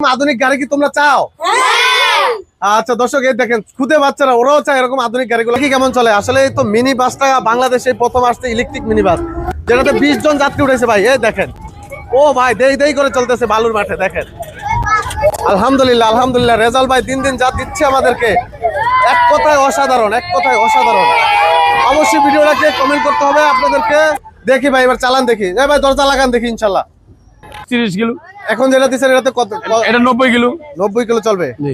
আধুনিক গাড়ি কি তোমরা চাও? আচ্ছা দর্শক, এই দেখেন খুদে বাচ্চারা ওরাও চায় এরকম আধুনিক গাড়িগুলো। কি কেমন চলে? আসলে এই তো মিনি বাসটা বাংলাদেশে প্রথম আসছে, ইলেকট্রিক মিনি বাস, যেটাতে 20 জন যাত্রী উঠেছে ভাই। এই দেখেন, ও ভাই দেই দেই করে চলতেছে বালুর মাঠে। দেখেন, আলহামদুলিল্লাহ আলহামদুলিল্লাহ, রেজাল ভাই দিন দিন যা দিচ্ছে আমাদেরকে, এক কথায় অসাধারণ, এক কথায় অসাধারণ। অবশ্যই ভিডিওটাকে কমেন্ট করতে হবে আপনাদেরকে। দেখি ভাই এবার চালান দেখি। এই ভাই দরজা লাগান দেখি ইনশাল্লাহ। 30 কিলো এখন যেটা দিচ্ছেন এটাতে কত? এটা 90 কিলো। 90 কিলো চলবে। জি।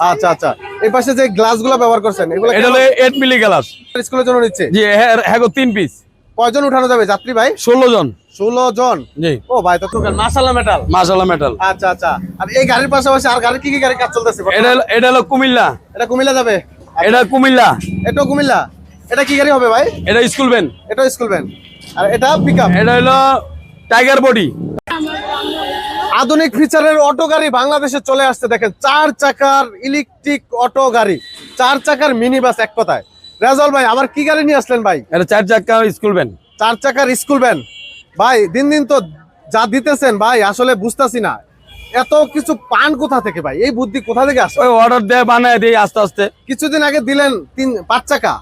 আচ্ছা আচ্ছা, এই পাশে যে গ্লাসগুলো ব্যবহার করছেন এগুলো এটা হলো 8 মিলি গ্লাস। স্কুলের জন্য নিচ্ছে? জি, হ্যাঁ 3 পিস। কয়জন উঠানো যাবে যাত্রী ভাই? 16 জন। 16 জন? জি। ও ভাই তো মাশাআল্লাহ মেটাল। মাশাআল্লাহ মেটাল। আচ্ছা আচ্ছা, আর এই গাড়ির পাশাপাশি আর গাড়ি কি কি গাড়ি কাজ চলতেছে? এটা হলো কুমিল্লা। এটা কুমিল্লা যাবে? এটা কুমিল্লা। এটাও কুমিল্লা? এটা কি গাড়ি হবে ভাই? এটা স্কুল ভ্যান। এটাও স্কুল ভ্যান। আর এটা পিকআপ? এটা হলো টাইগার বডি। আধুনিক ফিচারের অটো গাড়ি বাংলাদেশে চলে আসছে। দেখেন, 4 চাকার ইলেকট্রিক অটো গাড়ি, 4 চাকার মিনি বাস এক কথায়। রেজাল ভাই আবার কি গাড়ি নিয়ে আসলেন ভাই? এটা 4 চাকা স্কুল ভ্যান। 4 চাকার স্কুল ভ্যান। ভাই দিন দিন তো যা দিতেছেন ভাই, আসলে বুঝতাছি না এত কিছু পান কোথা থেকে ভাই, এই বুদ্ধি কোথা থেকে আসে? ওই অর্ডার দেয়, বানায় দেই আস্তে আস্তে। কিছুদিন আগে দিলেন 5 চাকা,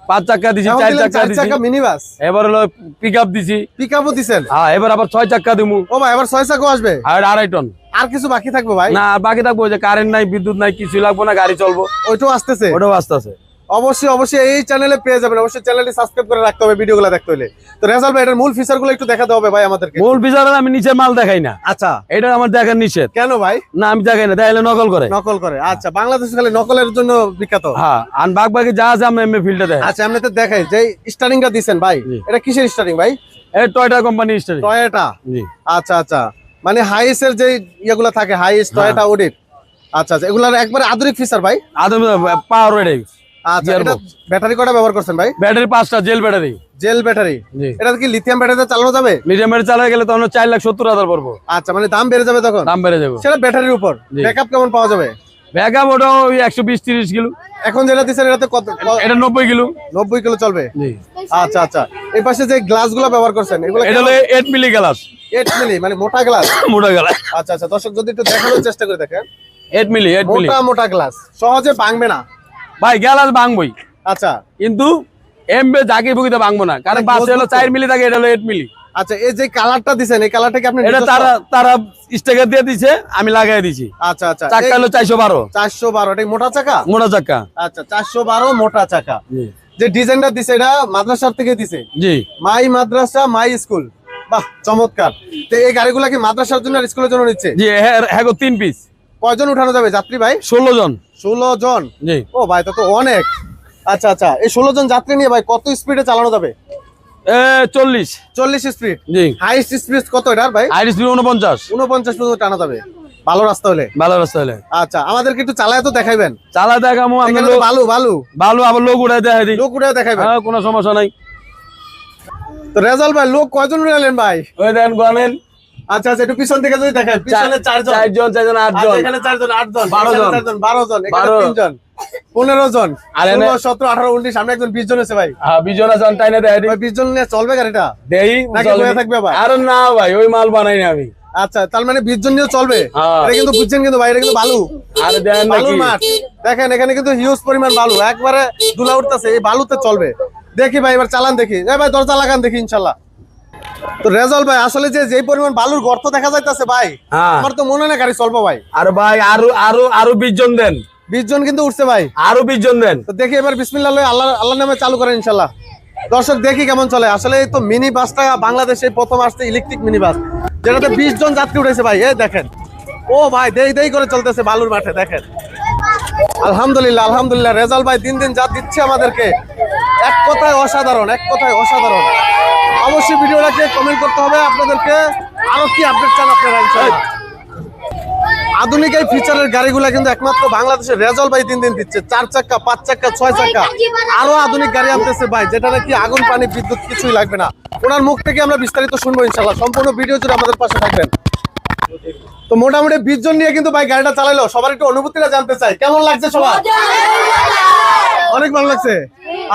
5 চাকা দিছি, 4 চাকা দিছি, 4 চাকা মিনি বাস। এবার হলো পিকআপ দিছি। পিকআপও দিছেন? হ্যাঁ, এবার আবার 6 চাকা দিমু। ও ভাই আবার 6 চাকাও আসবে? আর 2.5 টন। আর কিছু বাকি থাকবে ভাই? না, বাকি থাকবো যে কারেন্ট নাই, বিদ্যুৎ নাই, কিছু লাগবো না, গাড়ি চলবো। ওইটাও আসতেছে? ওটাও আস্তে আস্তে। অবশ্যই অবশ্যই এই চ্যানেলে পেয়ে যাবেন। অবশ্যই চ্যানেলটি সাবস্ক্রাইব করে রাখতে হবে ভিডিওগুলো দেখতে হলে। তো রেজাল ভাই এটার মূল ফিচারগুলো একটু দেখাতে হবে ভাই আমাদেরকে। মূল ফিচার আমি নিচে মাল দেখাই না। আচ্ছা, এটা আমার দেখার নিষেধ। কেন ভাই? না, আমি দেখাই না, দেখাইলে নকল করে। নকল করে? আচ্ছা, বাংলাদেশ খালি নকলের জন্য বিখ্যাত। হ্যাঁ, আর বাকি যা আছে আমি এমনি ফিল্ডে দেখাই। আচ্ছা, এমনিতে দেখাই যে স্টারিংটা দিবেন ভাই, এটা কিসের স্টারিং ভাই? এই টয়োটা কোম্পানি স্টারিং। টয়োটা? জি। আচ্ছা আচ্ছা, মানে হাইসের যে ইয়েগুলো থাকে, হাইস টয়োটা ওডিট। আচ্ছা আচ্ছা, এগুলার একবারে আধুনিক ফিচার ভাই? আদম পাওয়ার রেডি। আচ্ছা, এটা ব্যাটারি কটা ব্যবহার করছেন ভাই? ব্যাটারি 5টা, জেল ব্যাটারি। Gel battery? জি। এটা কি লিথিয়াম ব্যাটারিতে চালানো যাবে? লিথিয়াম ব্যাটারি চালাতে গেলে তখন 4,70,000 পড়বো। আচ্ছা, মানে দাম বেড়ে যাবে তখন? দাম বেড়ে যাবে সেটা ব্যাটারির উপর। ব্যাকআপ কেমন পাওয়া যাবে? ব্যাকআপ ওটাও 120-30 কিলো। এখন যেটা দিচ্ছেন এটাতে কত? এটা 90 কিলো। 90 কিলো চলবে? জি। আচ্ছা আচ্ছা, এই পাশে যে গ্লাসগুলো ব্যবহার করছেন এগুলো? এটা হলো 8 মিলি গ্লাস। 8 মিলি মানে মোটা গ্লাস? মোটা গ্লাস। আচ্ছা আচ্ছা, দর্শক যদি একটু দেখানোর চেষ্টা করে দেখেন। 8 মিলি। মোটা মোটা গ্লাস, সহজে ভাঙবে না ভাই, গ্লাস ভাঙবই। আচ্ছা, কিন্তু এমবে জাকি বুকিতে ভাঙবো না, কারণ বাসে হলো 4 মিলি থাকে, এটা হলো 8 মিলি। আচ্ছা, এই যে কালারটা দিছেন এই কালারটা কি আপনি? এটা তারা স্টিকার দিয়ে দিছে, আমি লাগাই দিছি। আচ্ছা আচ্ছা, চাকা হলো 412। 412? এটা মোটা চাকা? মোটা চাকা। আচ্ছা, 412 মোটা চাকা। জি। যে ডিজাইনটা দিছে এটা মাদ্রাসার থেকে দিছে? জি। মাই মাদ্রাসা মাই স্কুল। বাহ, চমৎকার। তো এই গাড়িগুলা কি মাদ্রাসার জন্য আর স্কুলের জন্য নিচ্ছে? জি, হ্যাঁ 3 পিস। কয়জন উঠানো যাবে যাত্রী ভাই? 16 জন। 16 জন? জি। ও ভাই তো অনেক। আচ্ছা আচ্ছা, এই 16 জন যাত্রী নিয়ে ভাই কত স্পিডে চালানো যাবে? 40 স্পিড? জি। হাইস্ট স্পিড কত এটার ভাই? আইরিস 49 পর্যন্ত টানা যাবে, ভালো রাস্তা হলে। ভালো রাস্তা হলে। আচ্ছা, আমাদেরকে একটু চালায় তো দেখাইবেন। চালা দেখামু আমি। বালু বালু ভালো, আবার লোক উড়াই দেখাই দিই। লোক উঠে দেখাইবেন? হ্যাঁ, কোনো সমস্যা নাই। তো রেজাল ভাই লোক কয়জন উড়ালেন ভাই? ওই দেন গনেন। আচ্ছা আচ্ছা, একটু পিছন থেকে যদি দেখাই। পিছনে 4 জন। 8 জন। এখানে 4 জন, 8 জন। 12 জন। 12 জন। এখানে 3 জন, 15 জন। আর এনে 16, 17, 18, 19, সামনে একজন 20 জন আছে ভাই। হ্যাঁ, 20 জন আছে, টাইনে দেখাই দিই। ভাই 20 জন নিয়ে চলবে গাড়িটা? দেই নাকি বয়ে থাকবে আবার? আরে না ভাই, ওই মাল বানাই না আমি। আচ্ছা, তার মানে 20 জন নিয়েও চলবে? হ্যাঁ। এটা কিন্তু বুঝছেন কিন্তু ভাই, এটা কিন্তু বালু। আরে দেন বালুর নাকি? মাঠ দেখেন, এখানে কিন্তু হিউজ পরিমাণ বালু, একবারে ধুলা উঠতেছে, এই বালুতে চলবে। দেখি ভাই এবার চালান দেখি। এই ভাই দরজা লাগান দেখি ইনশাল্লাহ। তো রেজাল ভাই আসলে যে পরিমাণ বালুর গর্ত দেখা যাইতেছে ভাই, হ্যাঁ। আমার তো মনে হয় না গাড়ি চলবে ভাই। আরে ভাই, আরো 20 জন দেন। 20 জন কিন্তু উঠছে ভাই। আরো 20 জন দেন। তো দেখি এবার বিসমিল্লাহ আল্লাহর নামে চালু করেন ইনশাল্লাহ। দর্শক দেখি কেমন চলে। আসলে এই তো মিনি বাসটা বাংলাদেশে প্রথম আসছে, ইলেকট্রিক মিনি বাস, যেটাতে 20 জন যাত্রী উঠেছে ভাই। এই দেখেন, ও ভাই দেই দেই করে চলতেছে বালুর মাঠে। দেখেন, আলহামদুলিল্লাহ আলহামদুলিল্লাহ, রেজাল ভাই দিন দিন যা দিচ্ছে আমাদেরকে, এক কথায় অসাধারণ, এক কথায় অসাধারণ। অবশ্যই ভিডিওটাকে কমেন্ট করতে হবে আপনাদেরকে। আরো কি আপডেট চান আপনারা ইনশাআল্লাহ। আধুনিক এই ফিচারের গাড়িগুলা কিন্তু একমাত্র বাংলাদেশের রেজাল ভাই দিন দিন দিচ্ছে। 4 চাকা, 5 চাকা, 6 চাকা, আরো আধুনিক গাড়ি আনতেছে ভাই, যেটা নাকি আগুন পানি বিদ্যুৎ কিছুই লাগবে না। ওনার মুখ থেকে আমরা বিস্তারিত শুনবো ইনশাআল্লাহ। সম্পূর্ণ ভিডিও জুড়ে আমাদের পাশে থাকবেন। তো মোটামুটি 20 জন নিয়ে কিন্তু ভাই গাড়িটা চালাইলো। সবার একটু অনুভূতিটা জানতে চাই, কেমন লাগছে সবার? অনেক ভালো লাগছে।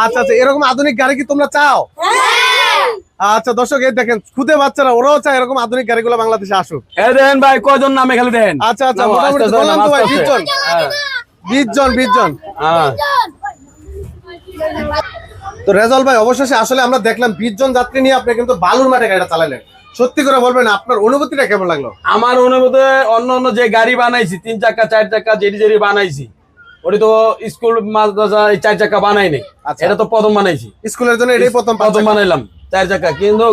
আচ্ছা আচ্ছা, এরকম আধুনিক গাড়ি কি তোমরা চাও? আচ্ছা দর্শক এই দেখেন খুদে বাচ্চারা ওরাও চায় এরকম আধুনিক গাড়িগুলো বাংলাদেশে আসুক। এই দেখেন ভাই কয়জন নামে খালি দেখেন। আচ্ছা আচ্ছা নামো, মোটামুটি আস্তে আস্তে বললাম তো ভাই আস্তে 20 জন। হ্যাঁ। 20 জন। হ্যাঁ। তো রেজাল ভাই অবশেষে আসলে আমরা দেখলাম 20 জন যাত্রী নিয়ে আপনি কিন্তু বালুর মাঠে গাড়িটা চালালেন, সত্যি করে বলবেন আপনার অনুভূতিটা কেমন লাগলো? আমার অনুভূতি অন্য অন্য যে গাড়ি বানাইছি 3 চাকা 4 চাকা যেটি বানাইছি ওটি তো স্কুল মাদ্রাসা 4 চাকা বানাই নাই। আচ্ছা। এটা তো প্রথম বানাইছি, স্কুলের জন্য এটাই প্রথম বানাইলাম 4 চাকা, কিন্তু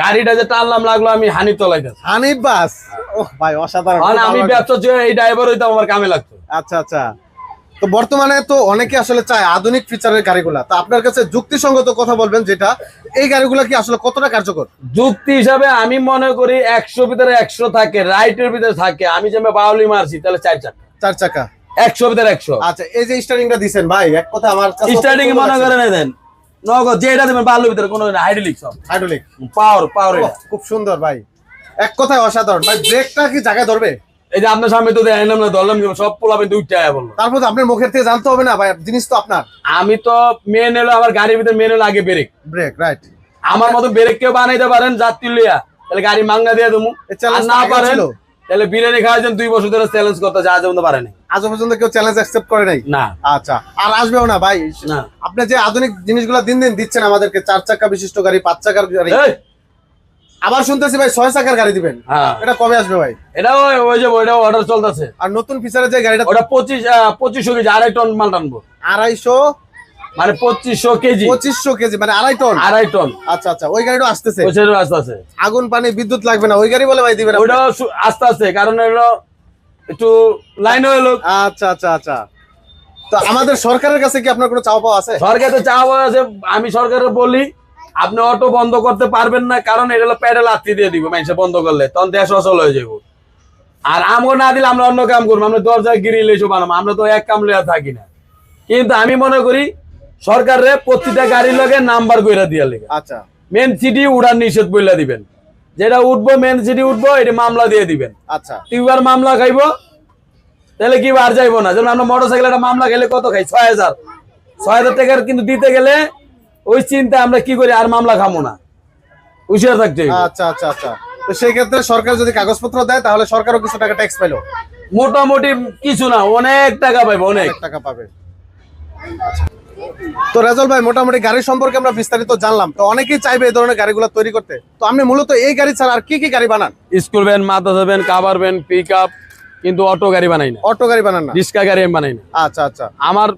গাড়িটা যে টানলাম লাগলো আমি হানিফ চলাইতেছি। হানিফ বাস, ও ভাই অসাধারণ। কারণ আমি ব্যবসা এই ড্রাইভার হইতাম আমার কামে লাগতো। আচ্ছা আচ্ছা। তো বর্তমানে তো অনেকে আসলে চায় আধুনিক ফিচারের গাড়িগুলা, তো আপনার কাছে যুক্তিসঙ্গত কথা বলবেন যেটা এই গাড়িগুলা কি আসলে কতটা কার্যকর? যুক্তি হিসাবে আমি মনে করি 100 ভিতরে 100 থাকে, রাইটের ভিতরে থাকে। আমি যে বাউলি মারছি তাহলে 4 চাকা 4 চাকা 100 ভিতরে 100। আচ্ছা এই যে স্টার্টিংটা দিবেন ভাই, এক কথা আমার কাছে স্টার্টিং মনে করে না দেন নগদ যেটা দেবেন বাউলির ভিতরে কোনো হাইড্রোলিক সব হাইড্রোলিক পাওয়ার খুব সুন্দর ভাই, এক কথায় অসাধারণ ভাই। ব্রেকটা কি জায়গায় ধরবে? এই যে আপনার সামনে তো দেখলাম না, ধরলাম সব পোলাপে দুইটা বললো। তারপর তো আপনার মুখের থেকে জানতে হবে না ভাই, জিনিস তো আপনার। আমি তো মেন এলো আমার গাড়ির ভিতরে মেন হলো আগে ব্রেক রাইট। আমার মতো ব্রেক কেউ বানাইতে পারেন যাত্রী লইয়া তাহলে গাড়ি মাঙ্গা দিয়ে দেবো, আর না পারেন তাহলে বিরিয়ানি খাওয়ার জন্য 2 বছর ধরে চ্যালেঞ্জ করতে যা যেমন পারেনি, আজ পর্যন্ত কেউ চ্যালেঞ্জ অ্যাকসেপ্ট করে নাই না। আচ্ছা আর আসবেও না ভাই। না আপনি যে আধুনিক জিনিসগুলো দিন দিন দিচ্ছেন আমাদেরকে, 4 চাকা বিশিষ্ট গাড়ি 5 চাকার গাড়ি, আবার শুনতেছি ভাই 6 চাকার গাড়ি দিবেন, এটা কবে আসবে ভাই? এটা ওই যে ওইটা অর্ডার চলতেছে। আর নতুন ফিচারের যে গাড়িটা ওটা 2500 কেজি 2.5 টন মাল টানবো। 250 মানে 2500 কেজি 2500 কেজি মানে 2.5 টন। 2.5 টন। আচ্ছা আচ্ছা ওই গাড়িটা আসতেছে, ওইটারও আস্তে আস্তে আগুন পানি বিদ্যুৎ লাগবে না ওই গাড়ি বলে ভাই দিবেন? ওইটা আস্তে আস্তে, কারণ এগুলো একটু লাইন হলো। আচ্ছা আচ্ছা আচ্ছা। তো আমাদের সরকারের কাছে কি আপনার কোনো চাওয়া পাওয়া আছে? সরকার তো চাওয়া আছে, আমি সরকারের বলি আপনি অটো বন্ধ করতে পারবেন না, কারণ এটা হলো প্যাডেল আত্মি দিয়ে দিব মানুষে বন্ধ করলে, তখন দেশ অচল হয়ে যাবো। আর আমগো না দিলে আমরা অন্য কাম করবো, আমরা দরজায় গিরিল এসব বানাবো, আমরা তো এক কাম লইয়া থাকি না। কিন্তু আমি মনে করি সরকারের প্রতিটা গাড়ির লগে নাম্বার কইরা দিয়া লেগে। আচ্ছা মেন সিটি উড়ার নিষেধ বইলা দিবেন, যেটা উঠবো মেন সিটি উঠবো এটা মামলা দিয়ে দিবেন। আচ্ছা 2বার মামলা খাইবো তাহলে কি আর যাইবো না। যেমন আমরা মোটরসাইকেল একটা মামলা খেলে কত খাই 6000 টাকার, কিন্তু দিতে গেলে ওই চিন্তা আমরা কি করি আর মামলা খামো না, হুঁশিয়ার থাকতে হইবো। আচ্ছা আচ্ছা আচ্ছা। তো সেই ক্ষেত্রে সরকার যদি কাগজপত্র দেয় তাহলে সরকারও কিছু টাকা ট্যাক্স পাইলো? মোটামুটি কিছু না, অনেক টাকা পাইবো, অনেক টাকা পাবে। তো রেজাল ভাই মোটামুটি গাড়ি সম্পর্কে আমরা বিস্তারিত জানলাম, তো অনেকেই চাইবে এই ধরনের গাড়িগুলো তৈরি করতে, তো আপনি মূলত এই গাড়ি ছাড়া আর কি কি গাড়ি বানান? স্কুল ভ্যান, মাদ্রাসা van, cover van, pickup, কিন্তু অটো গাড়ি বানাই না। অটো গাড়ি বানান না? রিক্সা গাড়ি আমি বানাই না। আচ্ছা আচ্ছা। আমার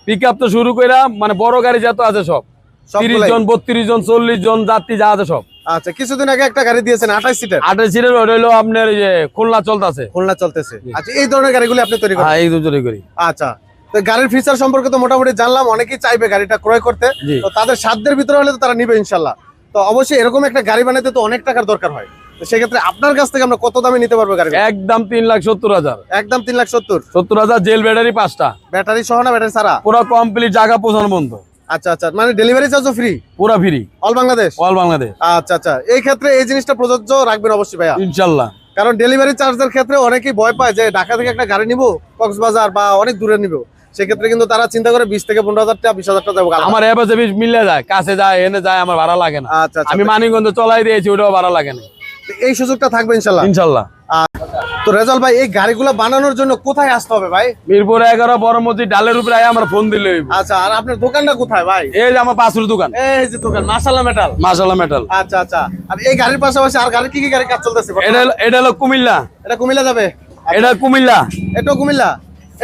পিক আপ তো শুরু করে মানে বড় গাড়ি যত আছে সব 30 জন 32 জন 40 জন যাত্রী যা আছে সব। আচ্ছা কিছুদিন আগে একটা গাড়ি দিয়েছেন 28 সিটের। 28 সিটের হইলো আপনার এই যে খুলনা চলতেছে। খুলনা চলতেছে। আচ্ছা এই ধরনের গাড়িগুলো আপনি তৈরি করেন? হ্যাঁ এই দুটোই করি। আচ্ছা তো গাড়ির ফিচার সম্পর্কে তো মোটামুটি জানলাম, অনেকেই চাইবে গাড়িটা ক্রয় করতে, তো তাদের সাধ্যের ভিতরে হলে তো তারা নিবে ইনশাল্লাহ। তো অবশ্যই এরকম একটা গাড়ি বানাতে তো অনেক টাকার দরকার হয়, তো সেক্ষেত্রে আপনার কাছ থেকে আমরা কত দামে নিতে পারবো গাড়ি? একদম 3,70,000। একদম 3,70,000। জেল ব্যাটারি 5টা, ব্যাটারি সহ না ব্যাটারি ছাড়া? পুরো কমপ্লিট, জায়গা পৌঁছানো বন্ধ। আচ্ছা আচ্ছা মানে ডেলিভারি চার্জও ফ্রি? পুরো free, all Bangladesh? All Bangladesh. আচ্ছা আচ্ছা এই ক্ষেত্রে এই জিনিসটা প্রযোজ্য রাখবেন অবশ্যই ভাইয়া ইনশাআল্লাহ, কারণ ডেলিভারি চার্জের ক্ষেত্রে অনেকেই ভয় পায় যে ঢাকা থেকে একটা গাড়ি নিবো কক্সবাজার বা অনেক দূরে নিবো, সেক্ষেত্রে কিন্তু তারা চিন্তা করে 20 থেকে 15,000 টাকা 20,000 টাকা যাবো। আমার এবারে মিলে যায়, কাছে যায় এনে যায়, আমার ভাড়া লাগে না। আচ্ছা আচ্ছা আমি মানিকগঞ্জ চলাই দিয়েছি, ওটাও ভাড়া লাগে না। এই সুযোগটা থাকবে ইনশাল্লাহ? ইনশাআল্লাহ। তো রেজাল ভাই এই গাড়িগুলো বানানোর জন্য কোথায় আসতে হবে ভাই? মিরপুর 11 বড় মসজিদ ডালের উপরে আয় আমার ফোন দিলে হইব। আচ্ছা আর আপনার দোকানটা কোথায় ভাই? এই যে আমার পাশের দোকান, এই যে দোকান মাশাআল্লাহ মেটাল। মাশাআল্লাহ মেটাল। আচ্ছা আচ্ছা আর এই গাড়ির পাশাপাশি আর গাড়ি কি কি গাড়ি কাজ চলতেছে? এটা হলো কুমিল্লা। এটা কুমিল্লা যাবে? এটা কুমিল্লা। এটাও কুমিল্লা?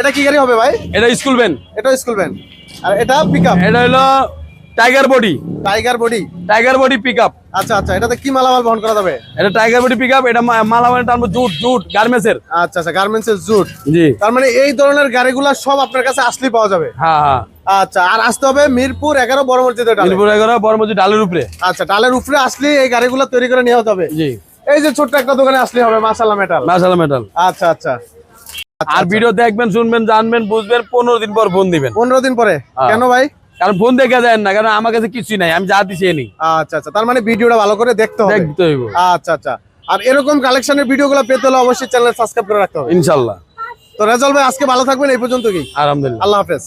এটা কি গাড়ি হবে ভাই? এটা স্কুল ভ্যান। এটাও স্কুল ভ্যান। আর এটা পিকআপ? এটা হলো tiger body. Tiger body? Tiger body pickup. আচ্ছা আচ্ছা এটাতে কি মালামাল বহন করা যাবে? এটা টাইগার বডি পিকআপ, এটা মালামাল টানবো জুট গার্মেন্টসের। আচ্ছা আচ্ছা গার্মেন্টসের জুট। জি তার মানে এই ধরনের গাড়িগুলো সব আপনার কাছে আসলেই পাওয়া যাবে? হ্যাঁ হ্যাঁ। আচ্ছা আর আসতে হবে মিরপুর 11 বড় মসজিদের ডালে? মিরপুর 11 বড় মসজিদ ডালের উপরে। আচ্ছা ডালের উপরে আসলে এই গাড়িগুলো তৈরি করে নিয়ে যেতে হবে? জি। এই যে ছোট্ট একটা দোকানে আসলে হবে মাশাআল্লাহ মেটাল। মাশাআল্লাহ মেটাল। আচ্ছা আচ্ছা আর ভিডিও দেখবেন, শুনবেন, জানবেন, বুঝবেন, 15 দিন পর ফোন দিবেন। 15 দিন পরে? কেন ভাই? কারণ ফোন দেখে দেন না, কারণ আমার কাছে কিছুই নাই, আমি যা দিছি এনি। আচ্ছা আচ্ছা তার মানে ভিডিওটা ভালো করে দেখতে হবে? দেখতে হইব। আচ্ছা আচ্ছা আর এরকম কালেকশনের ভিডিওগুলো পেতে হলে অবশ্যই চ্যানেল সাবস্ক্রাইব করে রাখতে হবে ইনশাআল্লাহ। তো রেজাল ভাই আজকে ভালো থাকবেন, এই পর্যন্ত কি? আলহামদুলিল্লাহ, আল্লাহ হাফেজ।